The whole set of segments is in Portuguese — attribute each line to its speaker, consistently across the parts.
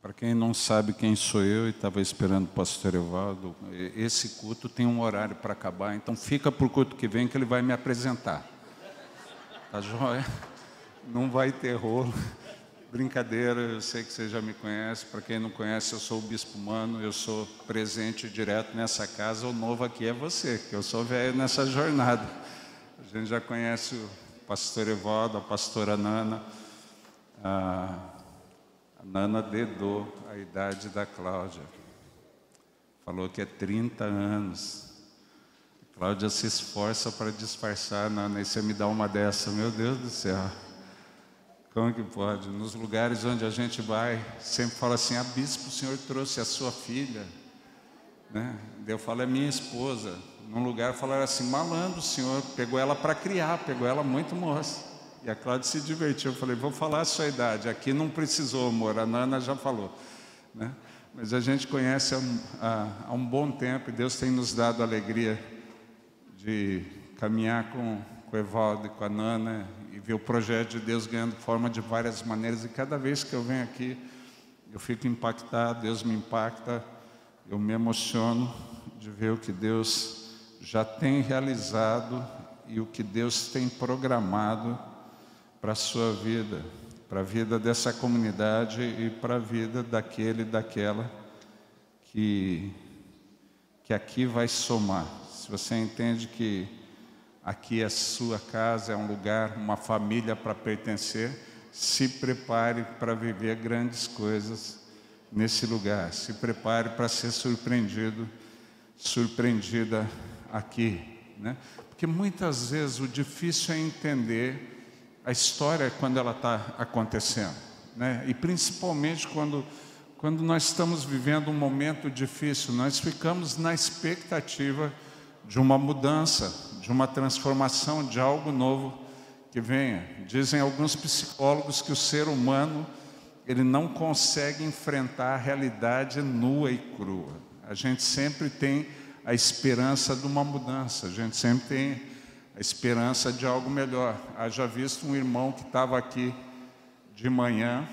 Speaker 1: Para quem não sabe quem sou eu e estava esperando o pastor Evaldo, esse culto tem um horário para acabar, então fica para o culto que vem que ele vai me apresentar. Tá joia? Não vai ter rolo. Brincadeira, eu sei que você já me conhece. Para quem não conhece, eu sou o Bispo Mano, eu sou presente direto nessa casa. O novo aqui é você, que eu sou velho nessa jornada. A gente já conhece o pastor Evaldo, a pastora Nana. A Nana dedou a idade da Cláudia. Falou que é 30 anos. A Cláudia se esforça para disfarçar, Nana, e você me dá uma dessa. Meu Deus do céu. Como que pode? Nos lugares onde a gente vai, sempre fala assim, bispo, o senhor trouxe a sua filha. Né? Eu falo, é minha esposa. Num lugar falaram assim, malandro, o senhor pegou ela para criar, pegou ela muito moça. E a Cláudia se divertiu. Eu falei, vou falar a sua idade. Aqui não precisou, amor, a Nana já falou. Né? Mas a gente conhece há um bom tempo e Deus tem nos dado a alegria de caminhar com o Evaldo e com a Nana e ver o projeto de Deus ganhando forma de várias maneiras. E cada vez que eu venho aqui, eu fico impactado, Deus me impacta, eu me emociono de ver o que Deus já tem realizado e o que Deus tem programado para a sua vida, para a vida dessa comunidade e para a vida daquele e daquela que aqui vai somar. Se você entende que aqui é sua casa, é um lugar, uma família para pertencer, se prepare para viver grandes coisas nesse lugar. Se prepare para ser surpreendido, surpreendida aqui, né? Porque muitas vezes o difícil é entender a história quando ela está acontecendo, né? E principalmente quando nós estamos vivendo um momento difícil, nós ficamos na expectativa de uma mudança, de uma transformação, de algo novo que venha. Dizem alguns psicólogos que o ser humano ele não consegue enfrentar a realidade nua e crua. A gente sempre tem a esperança de uma mudança, a gente sempre tem a esperança de algo melhor. Haja visto um irmão que estava aqui de manhã,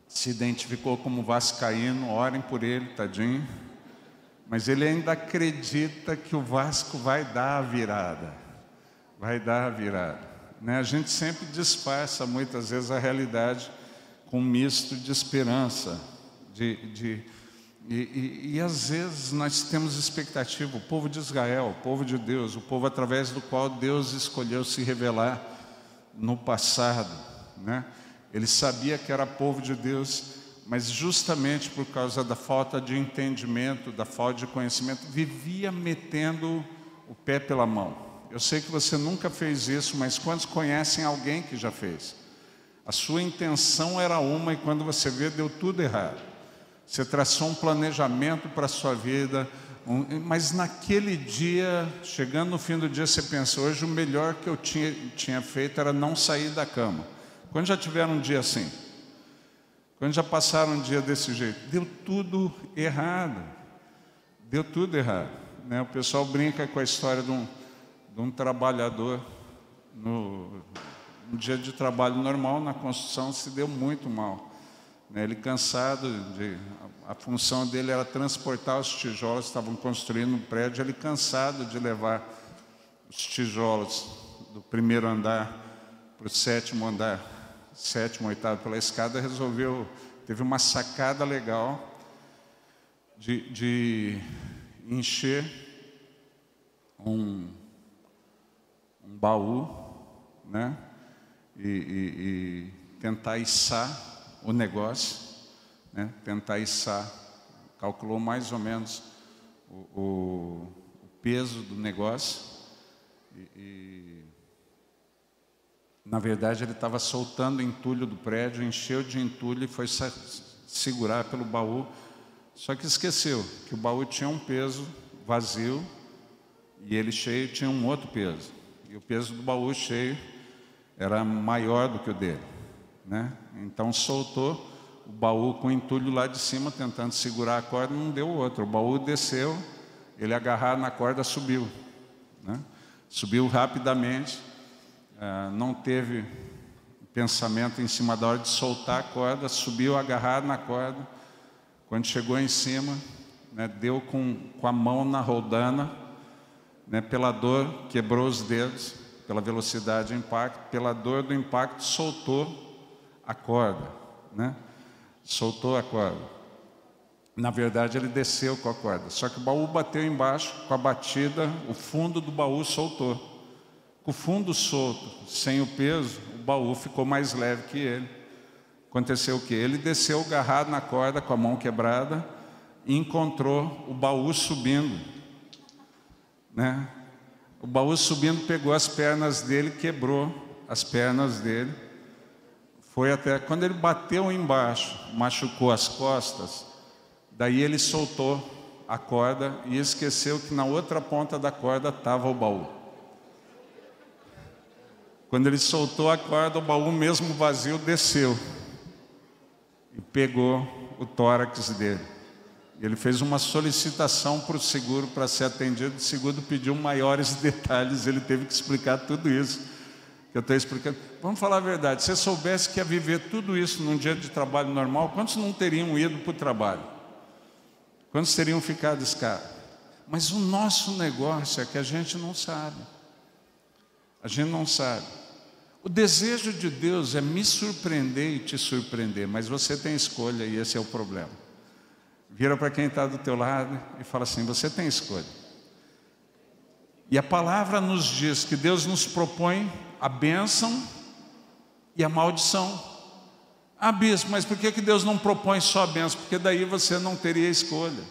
Speaker 1: se identificou como vascaíno, orem por ele, tadinho, mas ele ainda acredita que o Vasco vai dar a virada, vai dar a virada, né? A gente sempre disfarça muitas vezes a realidade com um misto de esperança, e às vezes nós temos expectativa, o povo de Israel, o povo de Deus, o povo através do qual Deus escolheu se revelar no passado, né? Ele sabia que era povo de Deus, mas justamente por causa da falta de entendimento, da falta de conhecimento, vivia metendo o pé pela mão. Eu sei que você nunca fez isso, mas quantos conhecem alguém que já fez? A sua intenção era uma e quando você vê, deu tudo errado. Você traçou um planejamento para a sua vida, mas naquele dia, chegando no fim do dia, você pensa, hoje o melhor que eu tinha feito era não sair da cama. Quando já tiveram um dia assim? Quando já passaram um dia desse jeito? Deu tudo errado. Deu tudo errado, né? O pessoal brinca com a história de um trabalhador no dia de trabalho normal, na construção, se deu muito mal. Ele cansado, a função dele era transportar os tijolos, estavam construindo um prédio, ele cansado de levar os tijolos do primeiro andar para o sétimo andar, sétimo, oitavo pela escada, teve uma sacada legal de encher um baú, né? E tentar içar o negócio, né? Tentar içar, calculou mais ou menos o peso do negócio e na verdade ele estava soltando o entulho do prédio, encheu de entulho e foi segurar pelo baú, só que esqueceu que o baú tinha um peso vazio e ele cheio tinha um outro peso, e o peso do baú cheio era maior do que o dele, né? Então soltou o baú com o entulho lá de cima, tentando segurar a corda, não deu outro. O baú desceu, ele agarrado na corda subiu, né? Subiu rapidamente, não teve pensamento em cima da hora de soltar a corda, subiu agarrado na corda. Quando chegou em cima, né, deu com a mão na roldana, né, pela dor, quebrou os dedos, pela velocidade do impacto, pela dor do impacto, soltou a corda, né? Soltou a corda. Na verdade, ele desceu com a corda, só que o baú bateu embaixo, com a batida, o fundo do baú soltou. Com o fundo solto, sem o peso, o baú ficou mais leve que ele. Aconteceu o quê? Ele desceu agarrado na corda, com a mão quebrada, e encontrou o baú subindo, né? O baú subindo, pegou as pernas dele, quebrou as pernas dele. Foi até quando ele bateu embaixo, machucou as costas. Daí ele soltou a corda e esqueceu que na outra ponta da corda estava o baú. Quando ele soltou a corda, o baú mesmo vazio desceu e pegou o tórax dele. Ele fez uma solicitação para o seguro para ser atendido. O seguro pediu maiores detalhes, ele teve que explicar tudo isso que eu estou explicando. Vamos falar a verdade, se você soubesse que ia viver tudo isso num dia de trabalho normal, quantos não teriam ido para o trabalho? Quantos teriam ficado escasos? Mas o nosso negócio é que a gente não sabe. A gente não sabe. O desejo de Deus é me surpreender e te surpreender, mas você tem escolha e esse é o problema. Vira para quem está do teu lado e fala assim, você tem escolha. E a palavra nos diz que Deus nos propõe a bênção e a maldição. Ah, bispo, mas por que Deus não propõe só a bênção? Porque daí você não teria escolha.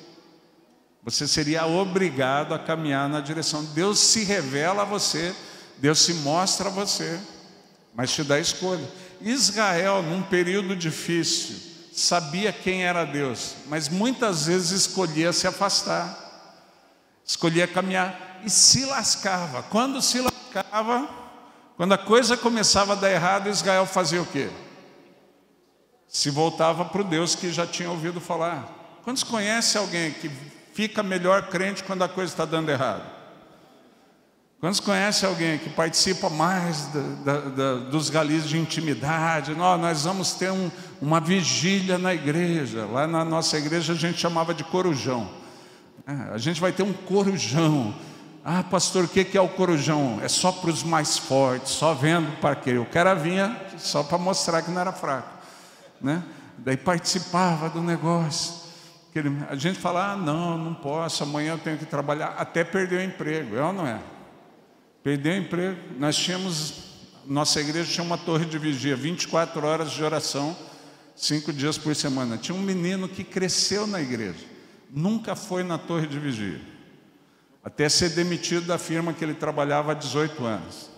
Speaker 1: Você seria obrigado a caminhar na direção. Deus se revela a você, Deus se mostra a você, mas te dá escolha. Israel, num período difícil, sabia quem era Deus, mas muitas vezes escolhia se afastar, escolhia caminhar e se lascava. Quando se lascava, quando a coisa começava a dar errado, Israel fazia o quê? Se voltava para o Deus que já tinha ouvido falar. Quantos conhecem alguém que fica melhor crente quando a coisa está dando errado? Quantos conhecem alguém que participa mais dos galizos de intimidade? Nós vamos ter uma vigília na igreja. Lá na nossa igreja a gente chamava de corujão. A gente vai ter um corujão. Ah, pastor, o que é o corujão? É só para os mais fortes, só vendo para quê? O cara vinha só para mostrar que não era fraco, né? Daí participava do negócio. A gente fala, não posso, amanhã eu tenho que trabalhar, até perder o emprego, é ou não é? Perdeu o emprego. Nossa igreja tinha uma torre de vigia, 24 horas de oração, 5 dias por semana. Tinha um menino que cresceu na igreja, nunca foi na torre de vigia, até ser demitido da firma que ele trabalhava há 18 anos.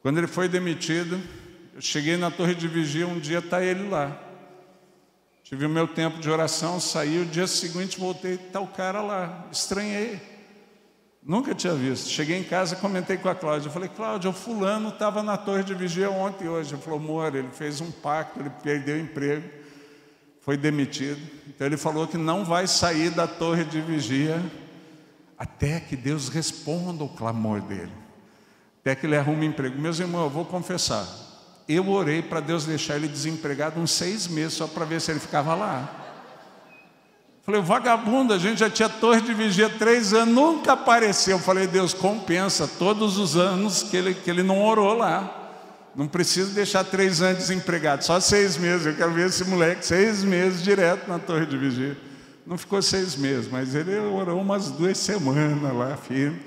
Speaker 1: Quando ele foi demitido, eu cheguei na torre de vigia, um dia está ele lá. Tive o meu tempo de oração, saí, o dia seguinte voltei, está o cara lá. Estranhei, nunca tinha visto. Cheguei em casa, comentei com a Cláudia. Eu falei, Cláudia, o fulano estava na torre de vigia ontem e hoje. Ele falou, amor, ele fez um pacto, ele perdeu o emprego, foi demitido. Então ele falou que não vai sair da torre de vigia até que Deus responda o clamor dele, até que ele arrume emprego. Meus irmãos, eu vou confessar, eu orei para Deus deixar ele desempregado uns 6 meses, só para ver se ele ficava lá. Falei, vagabundo, a gente já tinha torre de vigia 3 anos, nunca apareceu. Falei, Deus, compensa todos os anos que ele não orou lá. Não precisa deixar 3 anos desempregado, só 6 meses. Eu quero ver esse moleque 6 meses direto na torre de vigia. Não ficou 6 meses, mas ele orou umas 2 semanas lá, firme.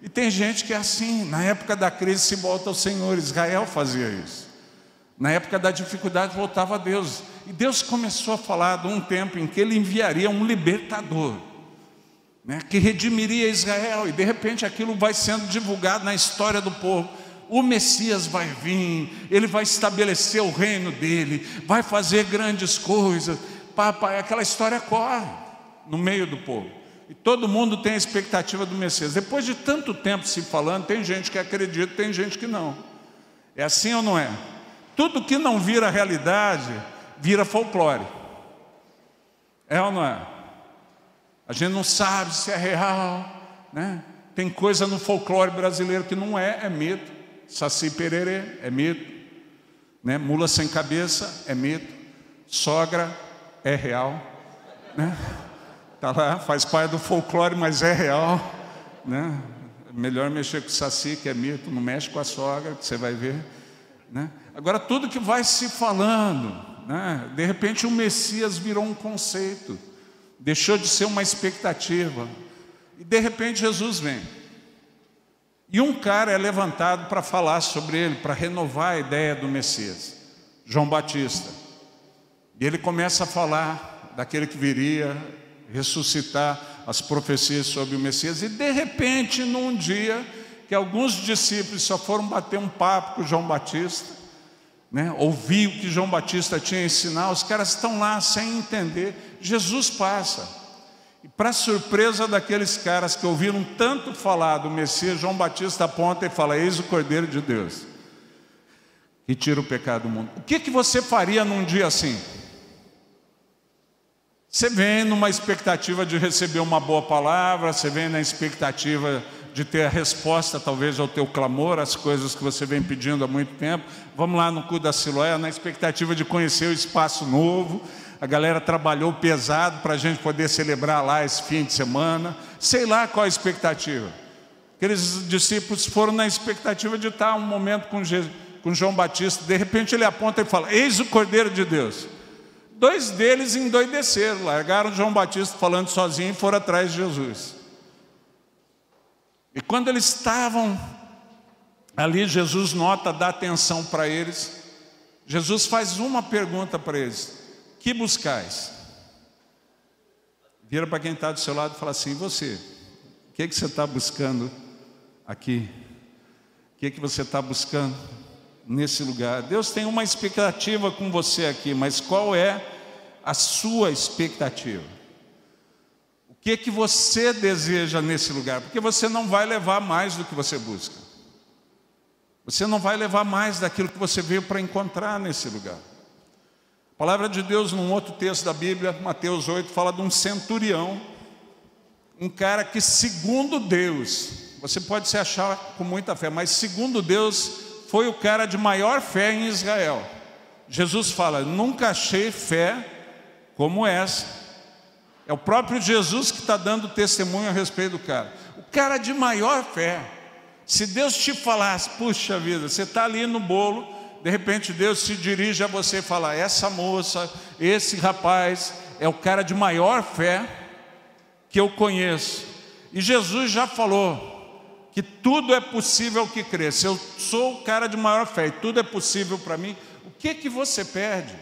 Speaker 1: E tem gente que é assim, na época da crise se volta ao Senhor. Israel fazia isso. Na época da dificuldade voltava a Deus. E Deus começou a falar de um tempo em que Ele enviaria um libertador, né, que redimiria Israel. E de repente aquilo vai sendo divulgado na história do povo. O Messias vai vir, Ele vai estabelecer o reino dele, vai fazer grandes coisas. Papai, aquela história corre no meio do povo. E todo mundo tem a expectativa do Messias. Depois de tanto tempo se falando, tem gente que acredita, tem gente que não. É assim ou não é? Tudo que não vira realidade, vira folclore. É ou não é? A gente não sabe se é real, né? Tem coisa no folclore brasileiro que não é mito. Saci Pererê é mito. né? Mula sem cabeça é mito, sogra é real, né? Tá lá, faz parte do folclore, mas é real, né? Melhor mexer com o saci, que é mito, não mexe com a sogra, que você vai ver, né? Agora, tudo que vai se falando, né? De repente o Messias virou um conceito, deixou de ser uma expectativa, e de repente Jesus vem. E um cara é levantado para falar sobre ele, para renovar a ideia do Messias, João Batista. E ele começa a falar daquele que viria ressuscitar as profecias sobre o Messias. E de repente, num dia que alguns discípulos só foram bater um papo com João Batista, né, ouvir o que João Batista tinha a ensinar, os caras estão lá sem entender. Jesus passa. E para surpresa daqueles caras que ouviram tanto falar do Messias, João Batista aponta e fala: eis o Cordeiro de Deus, que tira o pecado do mundo. O que você faria num dia assim? Você vem numa expectativa de receber uma boa palavra, você vem na expectativa de ter a resposta talvez ao teu clamor, as coisas que você vem pedindo há muito tempo. Vamos lá no culto da Siloé, na expectativa de conhecer o espaço novo. A galera trabalhou pesado para a gente poder celebrar lá esse fim de semana. Sei lá qual a expectativa. Aqueles discípulos foram na expectativa de estar um momento com João Batista. De repente ele aponta e fala: eis o Cordeiro de Deus. Dois deles endoideceram, largaram João Batista falando sozinho e foram atrás de Jesus. E quando eles estavam ali, Jesus nota, dá atenção para eles. Jesus faz uma pergunta para eles: que buscais? Vira para quem está do seu lado e fala assim: e você? O que você está buscando aqui? O que você está buscando nesse lugar? Deus tem uma expectativa com você aqui, mas qual é a sua expectativa? O que você deseja nesse lugar? Porque você não vai levar mais do que você busca. Você não vai levar mais daquilo que você veio para encontrar nesse lugar. A palavra de Deus, num outro texto da Bíblia, Mateus 8, fala de um centurião, um cara que, segundo Deus, você pode se achar com muita fé, mas segundo Deus, foi o cara de maior fé em Israel. Jesus fala: nunca achei fé como essa. É o próprio Jesus que está dando testemunho a respeito do cara. O cara de maior fé. Se Deus te falasse: puxa vida, você está ali no bolo, de repente Deus se dirige a você e fala: essa moça, esse rapaz é o cara de maior fé que eu conheço. E Jesus já falou que tudo é possível ao que crê. Se eu sou o cara de maior fé e tudo é possível para mim, o que você perde?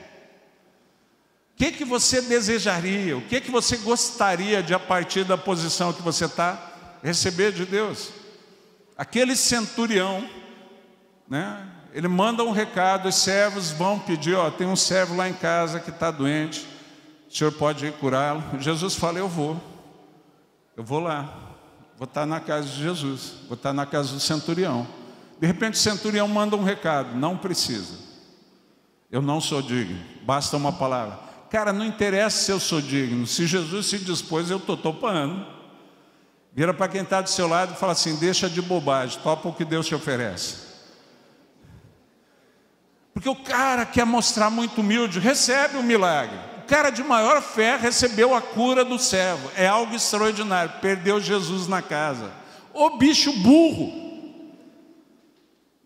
Speaker 1: O que você desejaria? O que você gostaria de, a partir da posição que você está, receber de Deus? Aquele centurião, né? Ele manda um recado, os servos vão pedir: ó, tem um servo lá em casa que está doente, o senhor pode ir curá-lo? Jesus fala: eu vou lá. Vou estar na casa de Jesus, vou estar na casa do centurião. De repente o centurião manda um recado: não precisa, eu não sou digno, basta uma palavra. Cara, não interessa se eu sou digno, se Jesus se dispôs, eu estou topando. Vira para quem está do seu lado e fala assim: deixa de bobagem, topa o que Deus te oferece. Porque o cara quer mostrar muito humilde, recebe o milagre. O cara de maior fé recebeu a cura do servo. É algo extraordinário. Perdeu Jesus na casa. Ô bicho burro!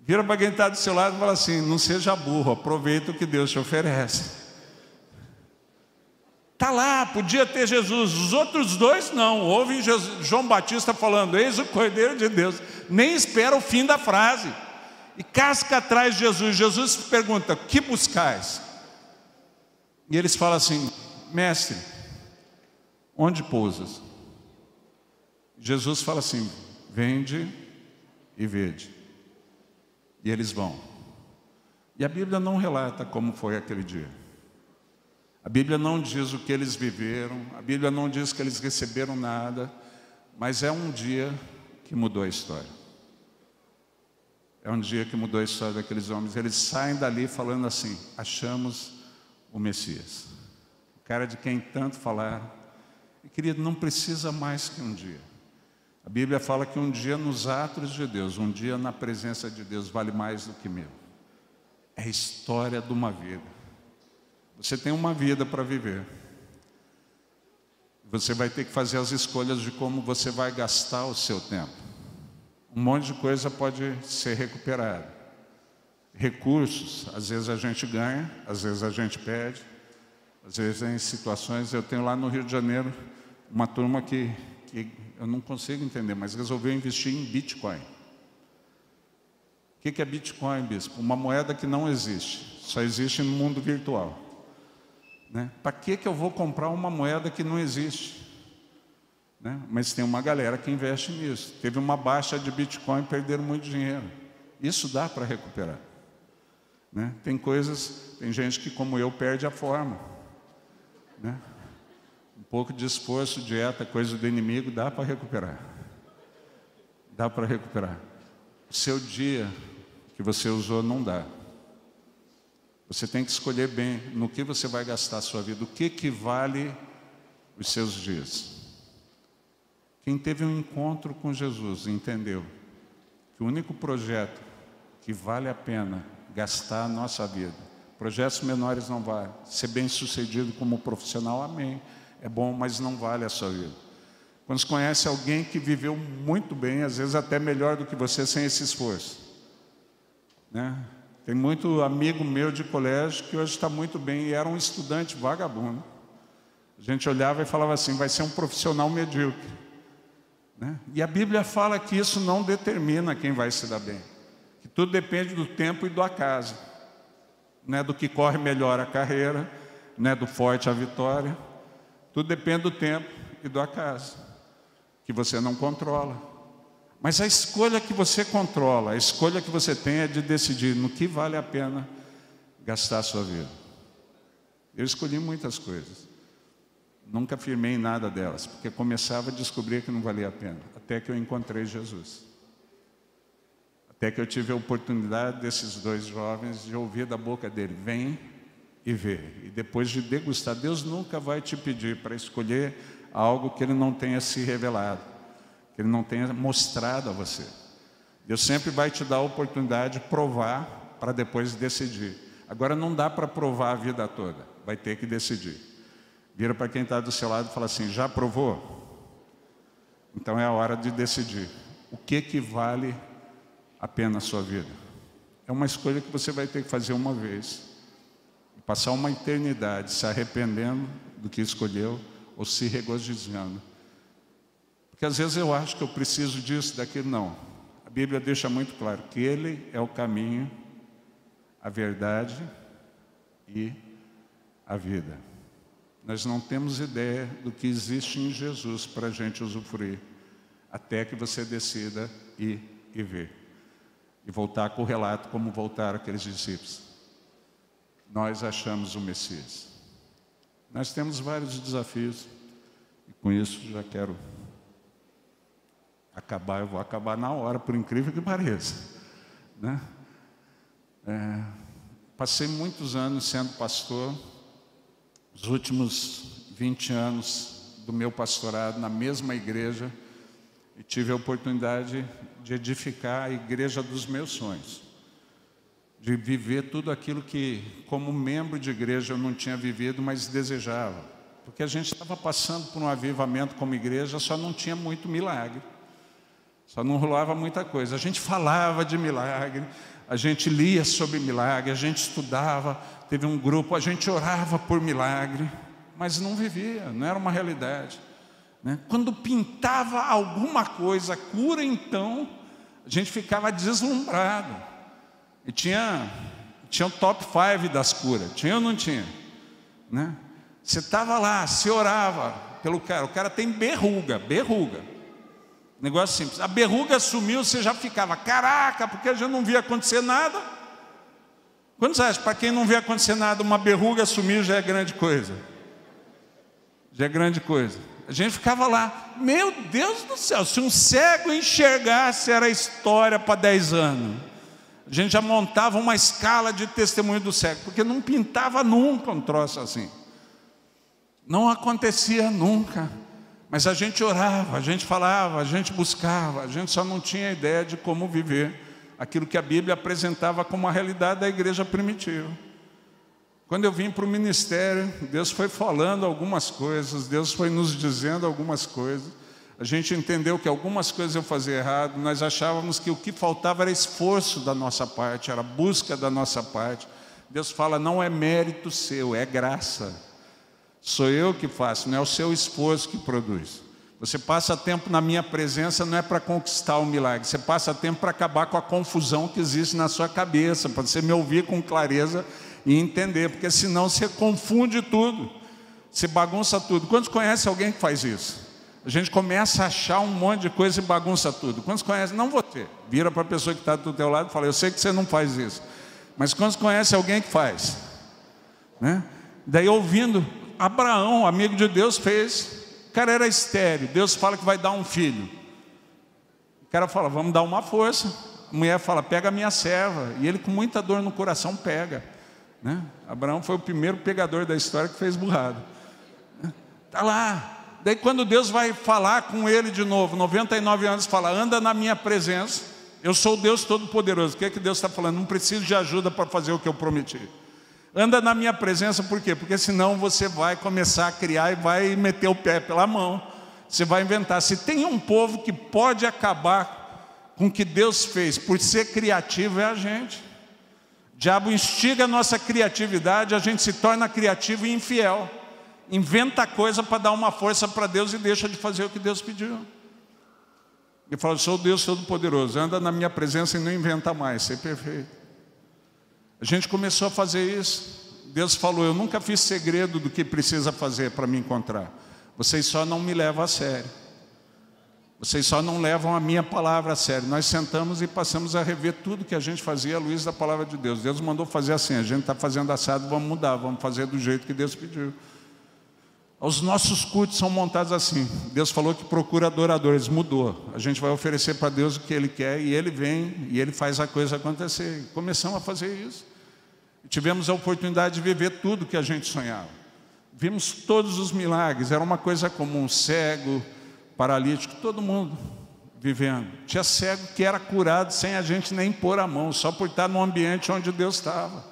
Speaker 1: Vira para quem está do seu lado e fala assim: não seja burro, aproveita o que Deus te oferece. Está lá, podia ter Jesus. Os outros dois não. Ouvem João Batista falando: eis o Cordeiro de Deus. Nem espera o fim da frase. E casca atrás de Jesus. Jesus pergunta: que buscais? E eles falam assim: mestre, onde pousas? Jesus fala assim: vende e vede. E eles vão. E a Bíblia não relata como foi aquele dia. A Bíblia não diz o que eles viveram, a Bíblia não diz que eles receberam nada, mas é um dia que mudou a história. É um dia que mudou a história daqueles homens. Eles saem dali falando assim: achamos o Messias, o cara de quem tanto falaram. E querido, não precisa mais que um dia. A Bíblia fala que um dia nos atos de Deus, um dia na presença de Deus vale mais do que mil. é a história de uma vida. Você tem uma vida para viver. Você vai ter que fazer as escolhas de como você vai gastar o seu tempo. Um monte de coisa pode ser recuperada. Recursos, às vezes a gente ganha, às vezes a gente perde, às vezes em situações. Eu tenho lá no Rio de Janeiro uma turma que eu não consigo entender, mas resolveu investir em Bitcoin. O que é Bitcoin, bispo? Uma moeda que não existe, só existe no mundo virtual. Né? Para que eu vou comprar uma moeda que não existe? Né? Mas tem uma galera que investe nisso. Teve uma baixa de Bitcoin, perderam muito dinheiro. Isso dá para recuperar. Né? Tem gente que, como eu, perde a forma. Né? Um pouco de esforço, dieta, coisa do inimigo, dá para recuperar. Dá para recuperar. O seu dia que você usou não dá. Você tem que escolher bem no que você vai gastar a sua vida, o que vale os seus dias. Quem teve um encontro com Jesus entendeu que o único projeto que vale a pena gastar a nossa vida, projetos menores não vale. Ser bem-sucedido como profissional, amém, é bom, mas não vale a sua vida. Quando você conhece alguém que viveu muito bem, às vezes até melhor do que você, sem esse esforço, né? Tem muito amigo meu de colégio que hoje está muito bem e era um estudante vagabundo. A gente olhava e falava assim, vai ser um profissional medíocre. Né? E a Bíblia fala que isso não determina quem vai se dar bem. Que tudo depende do tempo e do acaso. Não é do que corre melhor a carreira, não é do forte a vitória. Tudo depende do tempo e do acaso, que você não controla. Mas a escolha que você controla, a escolha que você tem é de decidir no que vale a pena gastar a sua vida. Eu escolhi muitas coisas. Nunca firmei em nada delas, porque começava a descobrir que não valia a pena, até que eu encontrei Jesus. Até que eu tive a oportunidade desses dois jovens de ouvir da boca dele, vem e vê. E depois de degustar, Deus nunca vai te pedir para escolher algo que Ele não tenha se revelado, que Ele não tenha mostrado a você. Deus sempre vai te dar a oportunidade de provar para depois decidir. Agora não dá para provar a vida toda, vai ter que decidir. Vira para quem está do seu lado e fala assim, já provou? Então é a hora de decidir. O que vale a pena a sua vida? É uma escolha que você vai ter que fazer uma vez. E passar uma eternidade se arrependendo do que escolheu ou se regozijando. Porque às vezes eu acho que eu preciso disso, daquilo, não. A Bíblia deixa muito claro que Ele é o caminho, a verdade e a vida. Nós não temos ideia do que existe em Jesus para a gente usufruir, até que você decida ir e ver. E voltar com o relato como voltaram aqueles discípulos. Nós achamos o Messias. Nós temos vários desafios, e com isso já quero acabar. Eu vou acabar na hora, por incrível que pareça, né? Passei muitos anos sendo pastor. Os últimos 20 anos do meu pastorado na mesma igreja, e tive a oportunidade de edificar a igreja dos meus sonhos, de viver tudo aquilo que, como membro de igreja, eu não tinha vivido, mas desejava, porque a gente estava passando por um avivamento como igreja, só não tinha muito milagre, só não rolava muita coisa. A gente falava de milagre, a gente lia sobre milagre, a gente estudava, teve um grupo, a gente orava por milagre, mas não vivia, não era uma realidade, né? Quando pintava alguma coisa, cura, então, a gente ficava deslumbrado. E tinha o top 5 das curas, tinha ou não tinha? Né? Você estava lá, você orava pelo cara, o cara tem berruga. Negócio simples. A berruga sumiu, você já ficava, caraca, porque a gente não via acontecer nada. Quantos acham? Para quem não vê acontecer nada, uma berruga sumir já é grande coisa. Já é grande coisa. A gente ficava lá, meu Deus do céu, se um cego enxergasse, era história para 10 anos. A gente já montava uma escala de testemunho do cego, porque não pintava nunca um troço assim. Não acontecia nunca. Mas a gente orava, a gente falava, a gente buscava, a gente só não tinha ideia de como viver aquilo que a Bíblia apresentava como a realidade da igreja primitiva. Quando eu vim para o ministério, Deus foi falando algumas coisas, Deus foi nos dizendo algumas coisas. A gente entendeu que algumas coisas eu fazia errado, nós achávamos que o que faltava era esforço da nossa parte, era busca da nossa parte. Deus fala, não é mérito seu, é graça. Sou eu que faço, não é o seu esforço que produz. Você passa tempo na minha presença não é para conquistar o milagre, você passa tempo para acabar com a confusão que existe na sua cabeça, para você me ouvir com clareza e entender, porque senão você confunde tudo, você bagunça tudo. Quantos conhecem alguém que faz isso? A gente começa a achar um monte de coisa e bagunça tudo. Quantos conhecem? Não você. Vira para a pessoa que está do teu lado e fala, eu sei que você não faz isso. Mas quantos conhecem alguém que faz? Né? Daí ouvindo, Abraão, amigo de Deus, fez. O cara era estéril. Deus fala que vai dar um filho. O cara fala, vamos dar uma força. A mulher fala, pega a minha serva. E ele com muita dor no coração pega. Né? Abraão foi o primeiro pegador da história que fez burrada. Está lá. Daí quando Deus vai falar com ele de novo, 99 anos, fala, anda na minha presença, eu sou o Deus Todo-Poderoso. O que é que Deus está falando? Não preciso de ajuda para fazer o que eu prometi. Anda na minha presença, por quê? Porque senão você vai começar a criar e vai meter o pé pela mão. Você vai inventar. Se tem um povo que pode acabar com o que Deus fez por ser criativo, é a gente. O diabo instiga a nossa criatividade, a gente se torna criativo e infiel. Inventa coisa para dar uma força para Deus e deixa de fazer o que Deus pediu. Ele fala, sou Deus Todo-Poderoso, anda na minha presença e não inventa mais, ser perfeito. A gente começou a fazer isso. Deus falou, eu nunca fiz segredo do que precisa fazer para me encontrar. Vocês só não me levam a sério. Vocês só não levam a minha palavra a sério. Nós sentamos e passamos a rever tudo que a gente fazia à luz da palavra de Deus. Deus mandou fazer assim, a gente está fazendo assado, vamos mudar, vamos fazer do jeito que Deus pediu. Os nossos cultos são montados assim. Deus falou que procura adoradores, mudou. A gente vai oferecer para Deus o que Ele quer e Ele vem e Ele faz a coisa acontecer. E começamos a fazer isso. E tivemos a oportunidade de viver tudo que a gente sonhava. Vimos todos os milagres, era uma coisa comum, cego, paralítico, todo mundo vivendo. Tinha cego que era curado sem a gente nem pôr a mão, só por estar no ambiente onde Deus estava.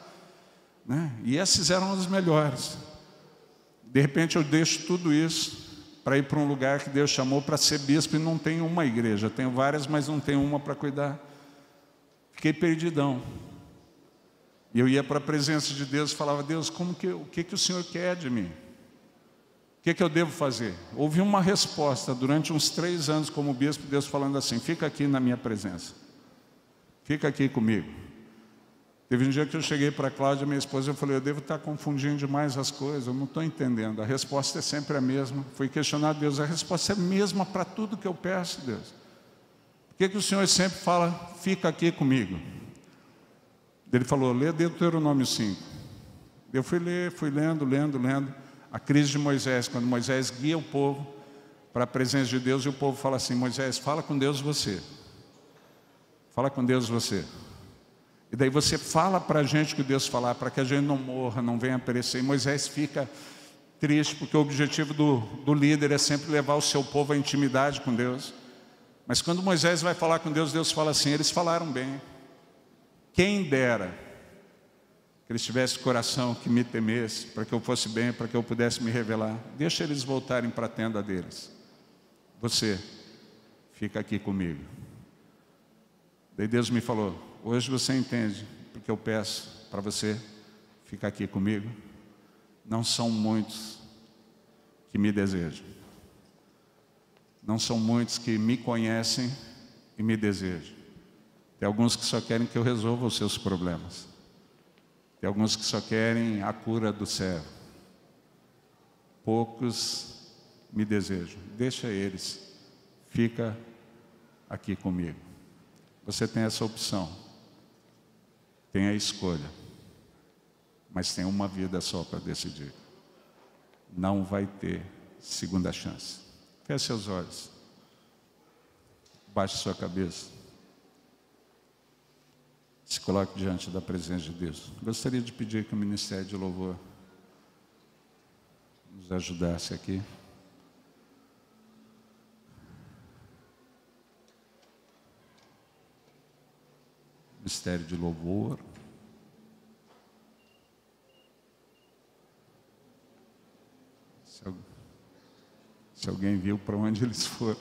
Speaker 1: Né? E esses eram os melhores. De repente eu deixo tudo isso para ir para um lugar que Deus chamou para ser bispo e não tem uma igreja. Tenho várias, mas não tenho uma para cuidar. Fiquei perdidão. E eu ia para a presença de Deus e falava, Deus, o que o Senhor quer de mim? O que eu devo fazer? Ouvi uma resposta durante uns 3 anos como bispo, Deus falando assim, fica aqui na minha presença. Fica aqui comigo. Teve um dia que eu cheguei para a Cláudia, minha esposa, eu falei, eu devo estar confundindo demais as coisas, eu não estou entendendo. A resposta é sempre a mesma. Fui questionar Deus, a resposta é a mesma para tudo que eu peço, Deus. Por que o Senhor sempre fala, fica aqui comigo? Ele falou, lê Deuteronômio 5. Eu fui ler, fui lendo. A crise de Moisés, quando Moisés guia o povo para a presença de Deus e o povo fala assim, Moisés, fala com Deus você. Fala com Deus você. E daí você fala para a gente o que Deus falar, para que a gente não morra, não venha perecer. E Moisés fica triste, porque o objetivo do líder é sempre levar o seu povo à intimidade com Deus. Mas quando Moisés vai falar com Deus, Deus fala assim, eles falaram bem. Quem dera que eles tivessem coração que me temesse, para que eu fosse bem, para que eu pudesse me revelar. Deixa eles voltarem para a tenda deles. Você fica aqui comigo. Daí Deus me falou, hoje você entende, porque eu peço para você ficar aqui comigo. Não são muitos que me desejam. Não são muitos que me conhecem e me desejam. Tem alguns que só querem que eu resolva os seus problemas. Tem alguns que só querem a cura do servo. Poucos me desejam. Deixa eles. Fica aqui comigo. Você tem essa opção. Tem a escolha. Mas tem uma vida só para decidir. Não vai ter segunda chance. Feche seus olhos. Baixe sua cabeça. Se coloque diante da presença de Deus. Gostaria de pedir que o Ministério de Louvor nos ajudasse aqui. Mistério de louvor. Se alguém viu para onde eles foram.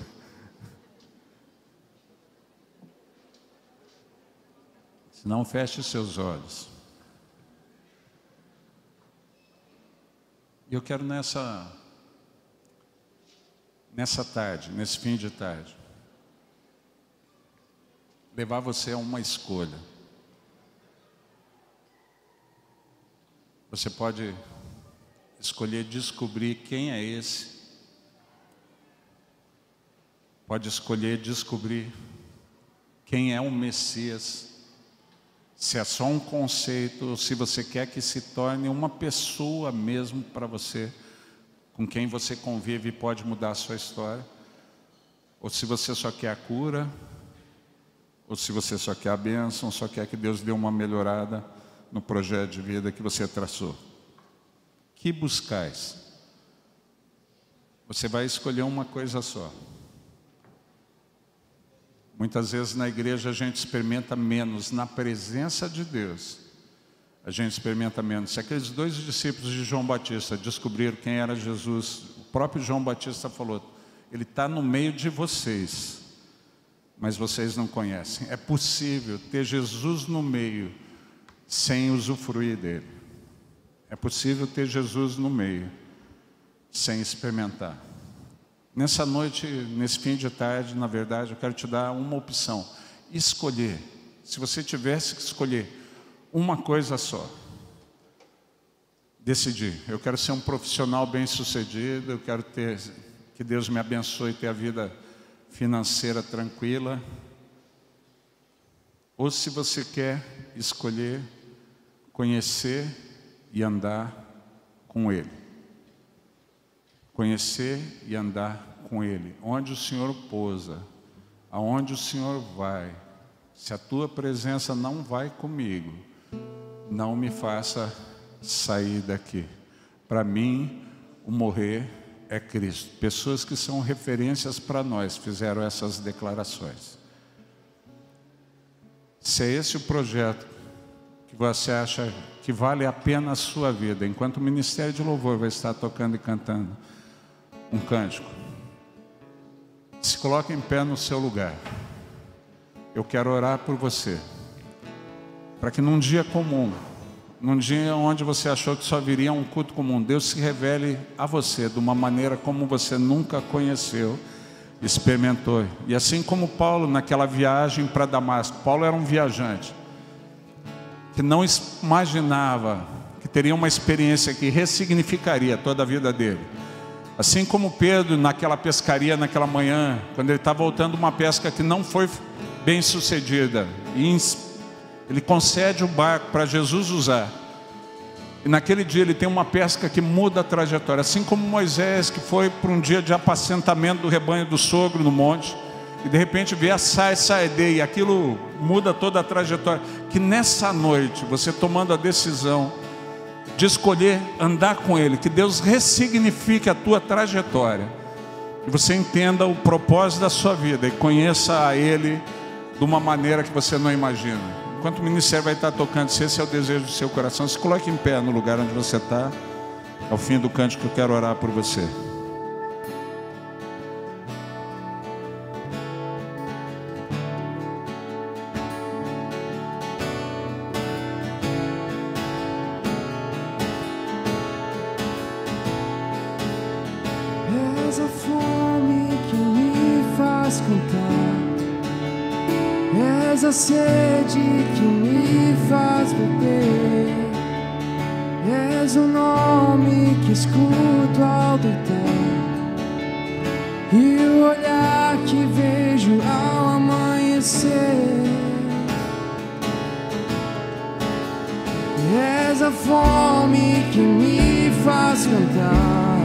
Speaker 1: Se não, feche os seus olhos. E eu quero nessa tarde, nesse fim de tarde, levar você a uma escolha. Você pode escolher descobrir quem é esse. Pode escolher descobrir quem é o Messias. Se é só um conceito, ou se você quer que se torne uma pessoa mesmo para você, com quem você convive e pode mudar a sua história. Ou se você só quer a cura, ou se você só quer a bênção, só quer que Deus dê uma melhorada no projeto de vida que você traçou. Que buscais? Você vai escolher uma coisa só. Muitas vezes na igreja a gente experimenta menos, na presença de Deus a gente experimenta menos. Se aqueles 2 discípulos de João Batista descobriram quem era Jesus, o próprio João Batista falou, ele está no meio de vocês, mas vocês não conhecem. É possível ter Jesus no meio sem usufruir dele. É possível ter Jesus no meio sem experimentar. Nessa noite, nesse fim de tarde, na verdade, eu quero te dar uma opção. Escolher. Se você tivesse que escolher uma coisa só. Decidir. Eu quero ser um profissional bem-sucedido, eu quero que Deus me abençoe, ter a vida financeira tranquila. Ou se você quer escolher conhecer e andar com Ele. Conhecer e andar com Ele. Onde o Senhor pousa, aonde o Senhor vai. Se a tua presença não vai comigo, não me faça sair daqui. Para mim, o morrer é Cristo. Pessoas que são referências para nós fizeram essas declarações. Se é esse o projeto que você acha que vale a pena a sua vida, enquanto o Ministério de Louvor vai estar tocando e cantando um cântico, se coloque em pé no seu lugar. Eu quero orar por você, para que num dia comum, num dia onde você achou que só viria um culto comum, Deus se revele a você de uma maneira como você nunca conheceu, experimentou. E assim como Paulo naquela viagem para Damasco, Paulo era um viajante que não imaginava que teria uma experiência que ressignificaria toda a vida dele. Assim como Pedro naquela pescaria, naquela manhã, quando ele está voltando uma pesca que não foi bem sucedida, e ele concede o barco para Jesus usar, e naquele dia ele tem uma pesca que muda a trajetória. Assim como Moisés, que foi para um dia de apacentamento do rebanho do sogro no monte, e de repente vê a sarça arder, e aquilo muda toda a trajetória. Que nessa noite, você tomando a decisão de escolher andar com Ele, que Deus ressignifique a tua trajetória, e você entenda o propósito da sua vida, e conheça a Ele de uma maneira que você não imagina. Enquanto o ministério vai estar tocando, se esse é o desejo do seu coração, se coloque em pé no lugar onde você está. Ao fim do cântico eu quero orar por você.
Speaker 2: És a fome que me faz cantar, és a sede que me faz beber, és o nome que escuto ao deitar, e o olhar que vejo ao amanhecer. És a fome que me faz cantar,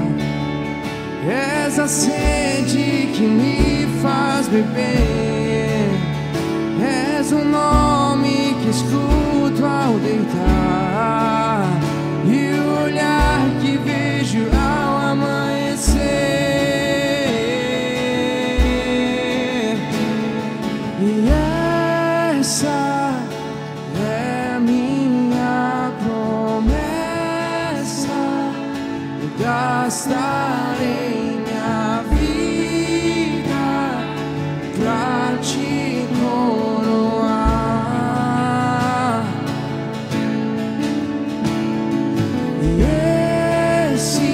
Speaker 2: és a sede que me faz beber, és o nome que escuto ao deitar, e o olhar que vejo ao amanhecer. E essa em minha vida pra te coroar. E esse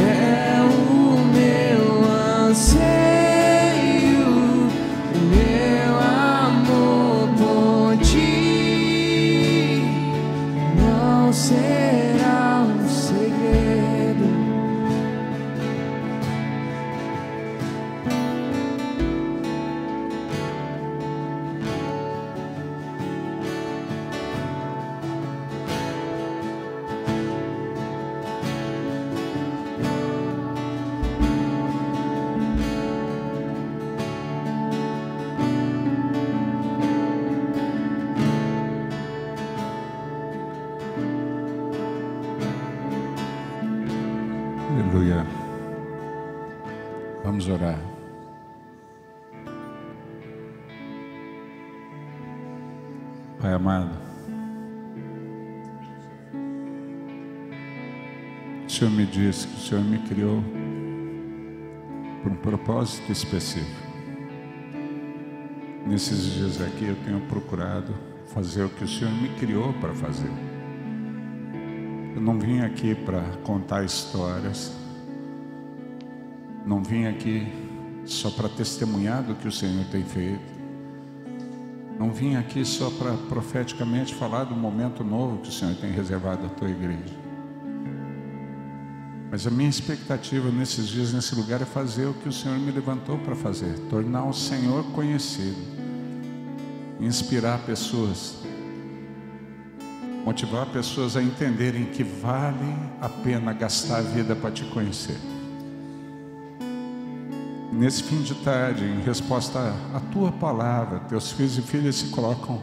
Speaker 2: é o meu anseio, o meu amor por ti não será um segredo.
Speaker 1: Aleluia. Vamos orar. Pai amado, o Senhor me disse que o Senhor me criou por um propósito específico. Nesses dias aqui eu tenho procurado fazer o que o Senhor me criou para fazer. Eu não vim aqui para contar histórias, não vim aqui só para testemunhar do que o Senhor tem feito, não vim aqui só para profeticamente falar do momento novo que o Senhor tem reservado à tua igreja. Mas a minha expectativa nesses dias, nesse lugar, é fazer o que o Senhor me levantou para fazer, tornar o Senhor conhecido, inspirar pessoas, motivar pessoas a entenderem que vale a pena gastar a vida para te conhecer. Nesse fim de tarde, em resposta à tua palavra, teus filhos e filhas se colocam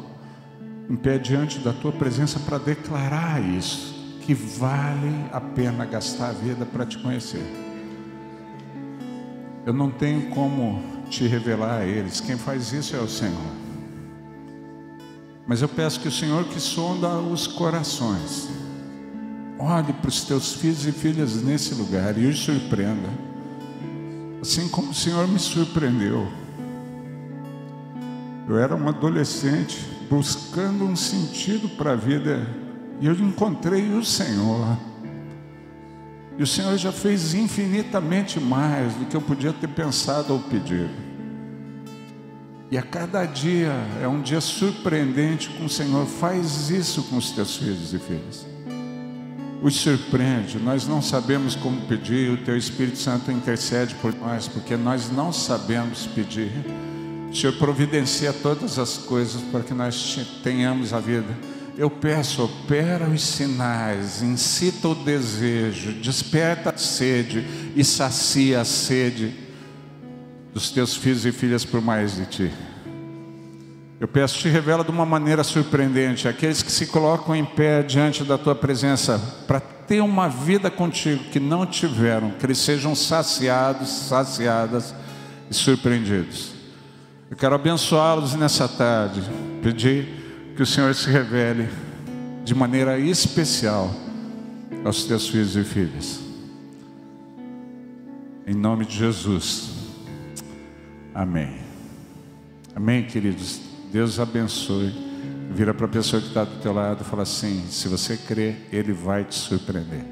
Speaker 1: em pé diante da tua presença para declarar isso, que vale a pena gastar a vida para te conhecer. Eu não tenho como te revelar a eles, quem faz isso é o Senhor. Mas eu peço que o Senhor, que sonda os corações, olhe para os teus filhos e filhas nesse lugar e os surpreenda, assim como o Senhor me surpreendeu. Eu era um adolescente buscando um sentido para a vida e eu encontrei o Senhor. E o Senhor já fez infinitamente mais do que eu podia ter pensado ou pedido. E a cada dia é um dia surpreendente com o Senhor. Faz isso com os teus filhos e filhas. Os surpreende. Nós não sabemos como pedir. O teu Espírito Santo intercede por nós, porque nós não sabemos pedir. O Senhor providencia todas as coisas para que nós tenhamos a vida. Eu peço, opera os sinais, incita o desejo, desperta a sede e sacia a sede dos teus filhos e filhas por mais de ti. Eu peço, te revela de uma maneira surpreendente aqueles que se colocam em pé diante da tua presença para ter uma vida contigo que não tiveram, que eles sejam saciados, saciadas e surpreendidos. Eu quero abençoá-los nessa tarde, pedir que o Senhor se revele de maneira especial aos teus filhos e filhas. Em nome de Jesus. Amém. Amém, queridos. Deus abençoe. Vira para a pessoa que está do teu lado e fala assim: se você crer, Ele vai te surpreender.